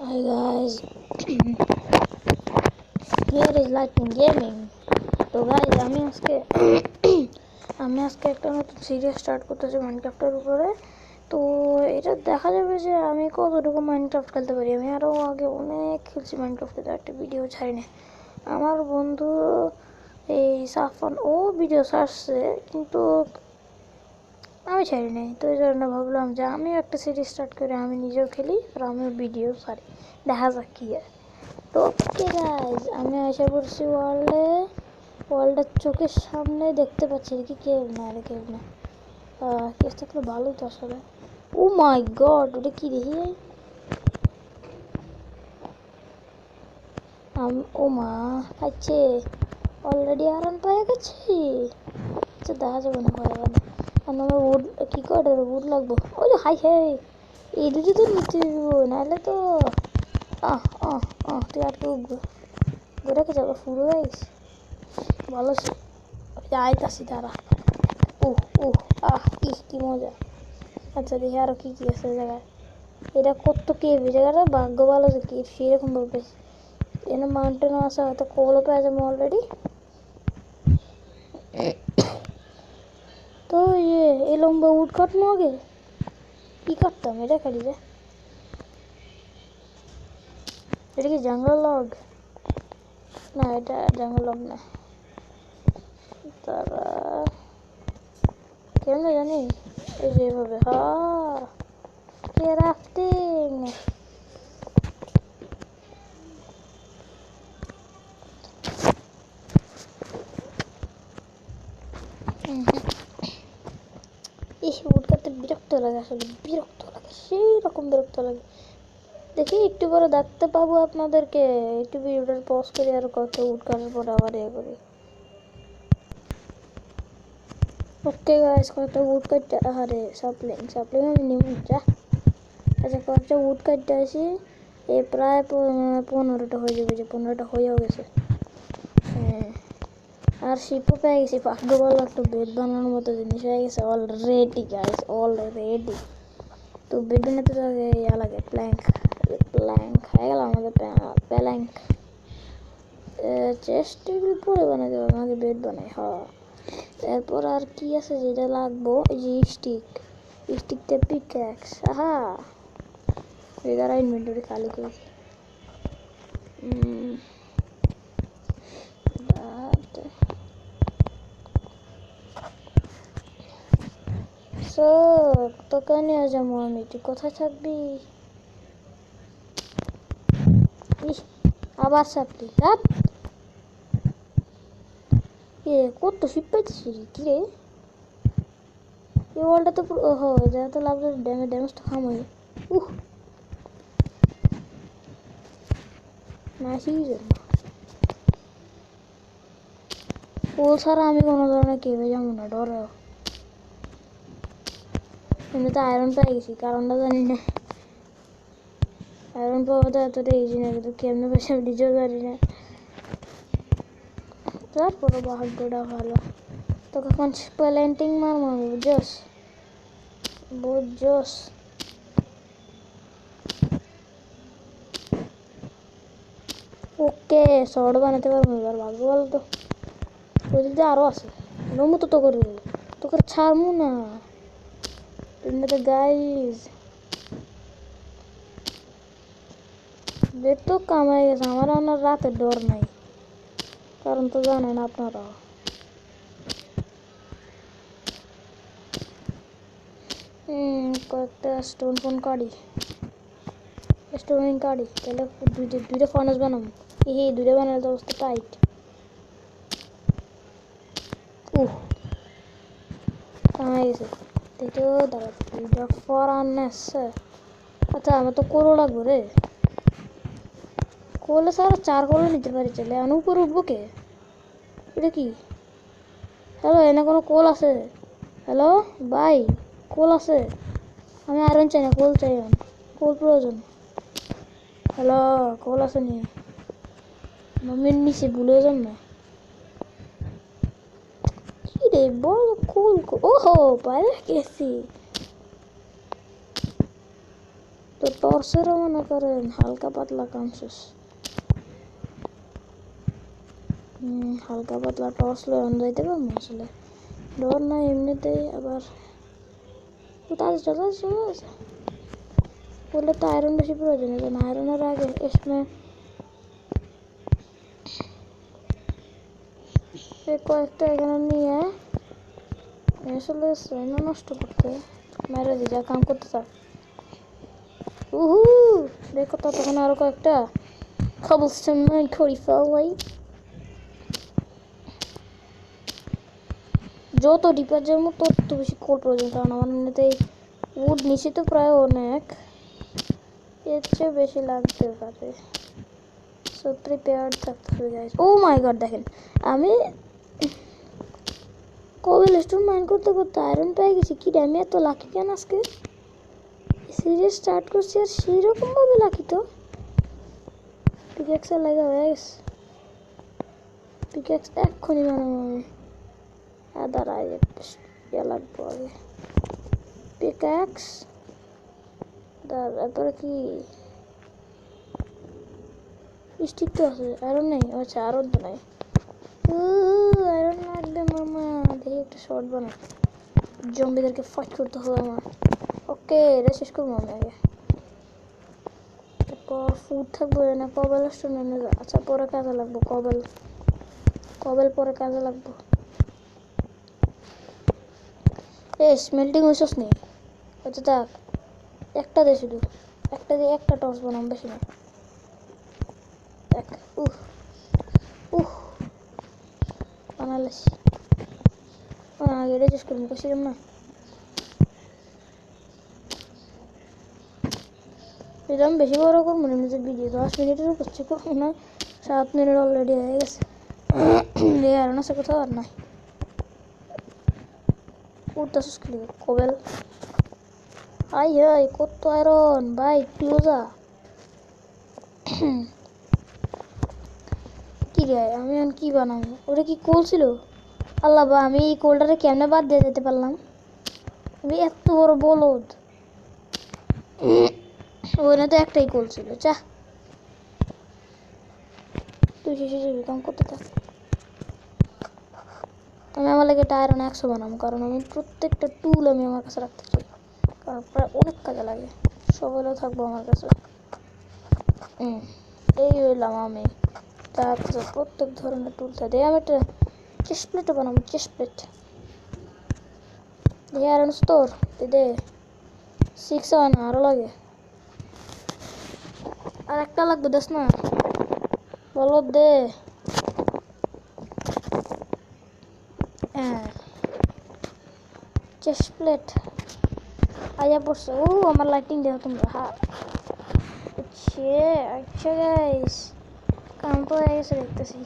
Hi guys, here is Lightning Gaming. তো guys আমি আজকে একটা নতুন সিরিজ স্টার্ট করতেছি মাইনক্রাফটের উপরে। তো এটা দেখা যাবে যে আমি কতটুকু মাইনক্রাফট খেলতে পারি। আমি আরও আগে অনেক খেলছি মাইনক্রাফটে, একটা ভিডিও ছাড়িনি। আমার বন্ধু এই সাফন ও ভিডিও ছাড়ছে, কিন্তু আমি ছাড়ি নাই। তো এই জন্য ভাবলাম যে আমিও একটা সিরিজ স্টার্ট করে আমি নিজেও খেলি আর আমিও ভিডিও ছাড়ি, দেখা যাক কি হয়। তো ওকে গাইজ, আমি আশা করছি ওয়ার্ল্ডের চোখের সামনে দেখতে পাচ্ছি কি কেউ না, আরে কেউ না। কেস থাকলে ভালোই তো আসলে। ও মাই গড, ওটা কি দেখি? ও মা খাচ্ছে অলরেডি, আরাম পেয়ে গেছি। আচ্ছা দেখা যাবে না, হয় না। আর আমার উড কী করে উড লাগবো? ওই হাই হাই, এই দুটো তো নিতে দিব, নাহলে তো তুই আর কেউ ঘুরে কে যাবো ফুরো গাইস। ভালো আইতাছি তারা। কি মজা। আচ্ছা দেখি আরো কি কি আছে জায়গায়। এটা কত কেভ, এই জায়গাটা ভাগ্য ভালো যে কেভ সেরকম ভাবে এখানে মাউন্টেনও আছে, হয়তো কোলও পেয়ে যাবো অলরেডি। তো এই লম্বা উড কাটনো আগে কি কাটতাম, এটা কাটি যে এটা কি জঙ্গল লগ? না, এটা জঙ্গল লগ না। তারা কেন জানি এই যে এভাবে ক্রাফটিং। উড কাটতে বিরক্ত লাগে, আসলে বিরক্ত লাগে, সেই রকম বিরক্ত লাগে। দেখি একটু পরে দেখতে পাবো আপনাদেরকে, একটু ভিডিওটা পজ করি আর কত উড কাটার পর আবার করি। ওকে গাইস, কয়েকটা উড কাটতে, আরে সাপ্লিং আমি নিব যা। আচ্ছা কয়েকটা উড কাটতে আসি, প্রায় 15টা হয়ে যাবে, যে 15টা হয়েও গেছে। হ্যাঁ, আর শিপও পেয়ে গেছি, ভাগ্য ভালো একটা বেড বানানোর মতো জিনিস হয়ে গেছে অলরেডি গাইস, অলরেডি। তো বেড বানাতে তো ইয়া লাগে, প্ল্যাঙ্ক হয়ে গেল আমাদের প্ল্যাঙ্ক। চেস্টের উপরে বানাতে হবে, আমাকে বেড বানাই। এরপর আর কি আছে যেটা লাগবো? এই যে স্টিকতে পিক্যাক্স। এগারো ইনভেন্টরি খালি করি। তোকে নিয়ে যাবো আমি, তুই কোথায় থাকবি? আবার সাপলি কত শিপ পাইতেছি কি রে? এই ওয়ালটা তো পুরো এটা তো লাভ, ড্যামেজ তো খাম হয়ে। পোল ছাড়া আমি কোনো ধরনের কেবে যাবো না, ডরে। এমনিতে আয়রন পেয়ে গেছি, কারণটা জানি না। আয়রন পাওয়া তো এতটা ইজি না, কিন্তু কেমনে পয়সা নিজেও জানি না। তারপরে ভাগ্যটা ভালো। তোকে এখন প্ল্যান্টিং মারবো আমি, বুঝছস। ওকে শর্ট বানাতে পারবো এবার, ভাগ্য ভালো তো। ওই দিক দিয়ে আরও আছে, নমু তো তোকে ছাড়মু না। এমনিতে গাইজ বেড তো কামাই গেছে, আমার আর রাতের ডর নাই, কারণ তো জানেন আপনারা। কয়েকটা স্টোন কাটি, তাহলে দুইটা ফার্নেস বানাবো। দুইটা বানালে তো অবস্থা টাইট। কামাই গেছে। তো দাঁড়া, দুইটা ফার্নেস। আচ্ছা আমার তো কোলও লাগবে রে, কোলে স্যার 4 কোলে নিতে পারি, চলে আনু উপরে উঠবো কে? এটা কি? হ্যালো, এনে কোনো কোল আছে? হ্যালো ভাই, কোল আছে? আমি আয়রন চাই না, কোল চাই, কোল প্রয়োজন। হ্যালো, কোল আছে নি? মাম্মির নিচে ভুলে যান না কি রে, বল কোল। ওহো বাইরে গেছি। তো টর্চেরও মনে করেন হালকা পাতলা কাম শেষ। হালকা পাতলা টর্চ লয়ে অন যাইতে পারবো আসলে, ডর নাই এমনিতেই। আবার তাদের চলে আসে বললে তো আয়রন বেশি প্রয়োজন, যেন আয়রনের আগে এসমে কয়েকটা এখানে নিয়ে আসলে সেনা নষ্ট করতে মেরে দিয়ে যা কাম করতে থাক। উহু দেখো তো তখন আরো কয়েকটা cobblestone mine করে ফেলাই। যত ডিপার যাবো তত বেশি কোল প্রয়োজন, কারণ আমার এমনিতেই উড নিচে তো প্রায় অনেক, এর চেয়ে বেশি লাগতে পারে। সো প্রিপেয়ার্ড থাকতে হবে গাইস। ও মাই গড দেখেন আমি কোবলস্টোন মাইন করতে করতে আয়রন পেয়ে গেছি। কি আমি এত লাকি কেন আজকে? সিরিয়াস স্টার্ট করছি আর সেই রকম ভাবে লাকি তো। পিকেক্সে লাগা হয়ে গেছে, পিকেক্স এক্ষুনি বানাবো আমি। দাঁড়াই ইয়ে লাগবো আগে পিকেক্স। তারপরে কি স্টিক তো আছে, আয়রন নেই। আচ্ছা আয়রন তো নাই, আয়রন লাগবে মামা। দেখি একটা শর্ট বানাই, জম্বিদেরকে ফাইট করতে হবে আমার। ওকে এটা শেষ করবো আমি আগে, তারপর ফুড থাকবে না। কবেল স্টোন এনে যা, আচ্ছা পরে কাজে লাগবো। কবেল পরে কাজে লাগবো। স্মেল্টিং উইসস নেই, আচ্ছা থাক একটা দে, শুধু একটা দিয়ে একটা টর্চ বানাম, বেশি না। দেখ বানালাস আগে এটা শেষ করবো, কছিলাম না। এটা আমি বেশি বড় করবো না, নিজের ভিডিও 10 মিনিটেরও করছি, করবো না। 7 মিনিট অলরেডি হয়ে গেছে। আর না সে কোথাও আর নাই উঠতেছিস কি কবেল। আই হাই কত আয়রন ভাই, ক্লোজা। কি রে আমি এখন কি বানাবো? ওটা কি কোল ছিল? আল্লাহ বা আমি এই কোলটারে কেমনে বাদ দিয়ে যেতে পারলাম? আমি এত বড় বলদ। ওখানে তো একটাই কোল ছিল। চা তুই শেষে যাবি, কাম করতে থাক। আমি আমার লাগে আয়রন 100 বানাবো, কারণ আমি প্রত্যেকটা টুল আমি আমার কাছে রাখতে চাই, কারণ প্রায় অনেক কাজে লাগে। সবাইও থাকবো আমার কাছে। এই হইলাম আমি, তারপরে প্রত্যেক ধরনের টুল থাকে। আমি একটা চেস্ট প্লেটও বানাবো, চেস্ট প্লেট। দেখি আয়রন স্টোর দে 6 হয় না, আরও লাগে। আর একটা লাগবে, দেখ না বলো দে। হ্যাঁ চেস্ট প্লেট আয়া পড়ছে। ও আমার লাইটিং দেখো তোমরা। হ্যাঁ আচ্ছা গাইস কাম তো হয়ে গেছে দেখতেছি।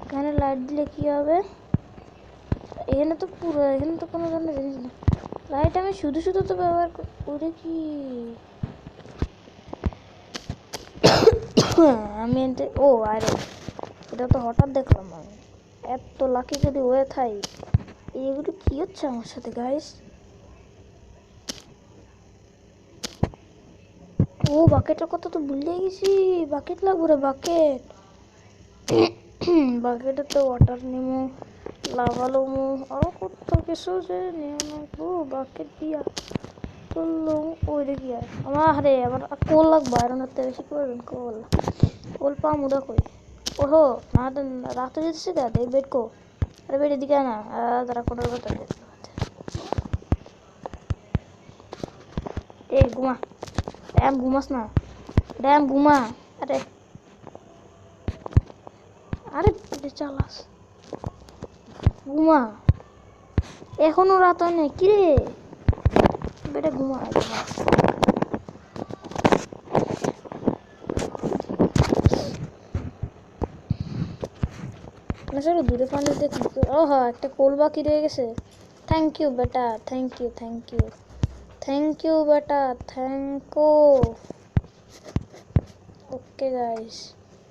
এখানে লাইট দিলে কি হবে? এখানে তো পুরো, এখানে তো কোনো ধরনের জিনিস না। লাইট আমি শুধু শুধু তো ব্যবহার করে কি আমি ও আরে এটা তো হঠাৎ দেখলাম আমি। এত লাকি যদি হয়ে থাই, এগুলো কি হচ্ছে আমার সাথে গাইস? ও বাকেটের কথা তো ভুলে গেছি, বাকেট লাগবো রে বাকেট। বাকেটে তো ওয়াটার নিমো, লাভা লমো, আরো কত কিছু যে নিয়ে নেবো বাকেট দিয়া তুললো। ওই দেখি আমার হারে আবার কোল লাগবো, আয়রনের তো বেশি প্রয়োজন। কোল পামু দেখো। ওহো না রাখতে যেতেছে গা দেখ বেড কো। আরে বেড এদিকে না, তারা কোটার কথা এই ঘুমা। ড্যাম ঘুমাস না, ড্যাম ঘুমা। আরে আরে বেটে চালাস, ঘুমা। এখনো রাত হয় নাই কিরে, বেটে ঘুমা। আসলে দূরে পানি দেখি। ও হ্যাঁ একটা কোল বাকি রয়ে গেছে। থ্যাংক ইউ বেটা, thank you thank you thank you বেটা, থ্যাংক ইউ। ওকে গাইস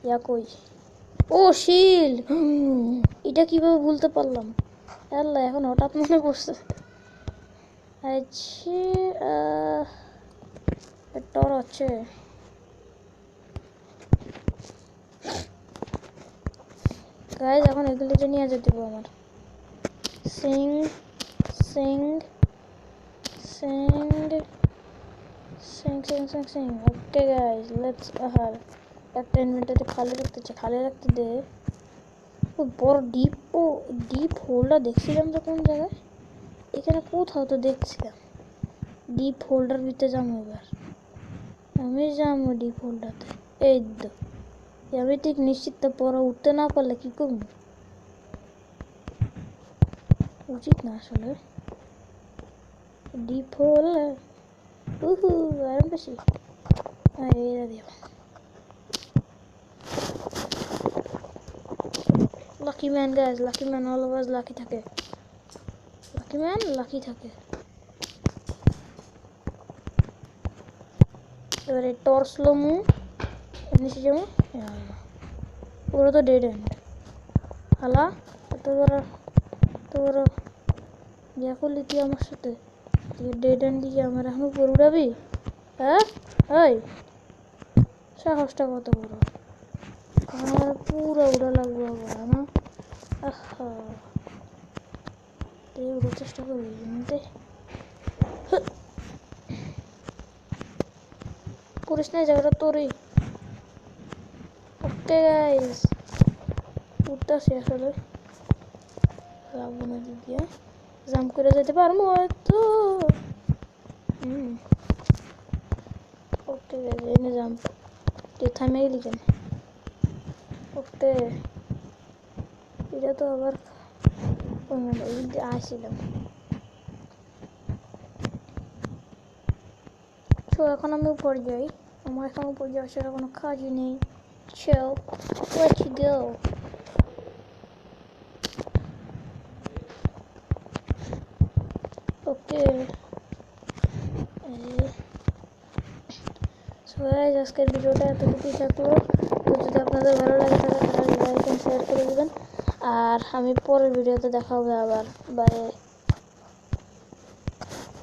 ইয়া কই? ও শিল, এটা কিভাবে ভুলতে পারলাম? আল্লাহ এখন হঠাৎ মনে পড়ছে। আচ্ছা টর আছে গাইজ, এখন এগুলোতে নিয়ে যেতে হবে আমার। Singh Singh Singh Singh Singh Singh Singh. Okay guys, let's আহার একটা ইনভেন্টরি খালি রাখতে চাই, খালি রাখতে দে। ওই বড় ডিপ হোলটা দেখছিলাম যে কোন জায়গায়, এখানে কোথাও তো দেখছিলাম। ডিপ হোল্ডার ভিতরে যাবো এবার, আমি যাবো ডিপ হোল্ডারতে। এই তো আমি ঠিক নিশ্চিত, তো পরে উঠতে না পারলে কি করবো? উচিত না আসলে। ডিপ হোল আরাম বেশি। হ্যাঁ এটা দিও। Lucky man guys, lucky man always lucky থাকে। লাকি ম্যান লাকি থাকে। এবারে টর্চ লমু, নিচে যাবো। পুরো তো ডেড এন্ড। হালা তোর ইয়া করলি তুই আমার সাথে, তুই ডেড এন্ড দিয়ে আমার এখন উপর উড়াবি? হ্যাঁ ওই সাহসটা কত বড়, আমার পুরো উড়া লাগবে আবার না। আহা তুই উড়ার চেষ্টা করবি এমনিতে করিস না, জায়গাটা তোরই। ওকে গাইস, উঠতেছি আসলে, লাগবো না দিক দিয়ে জাম্প করে যেতে পারবো হয়তো। ওকে গাইস, এনে জাম্প, তুই থামে গেলি কেন? ওকে এটা তো আবার আসছিলাম। তো এখন আমি উপরে যাই, আমার এখন উপরে যাওয়ার সেটা কোনো কাজই নেই। So let's go. Okay. So guys, আজকের ভিডিওটা এতটুকুই থাকলো। তো যদি আপনাদের ভালো লাগে থাকে তাহলে লাইক এন্ড শেয়ার করে দেবেন। আর আমি পরের ভিডিওতে দেখা হবে আবার। বাই।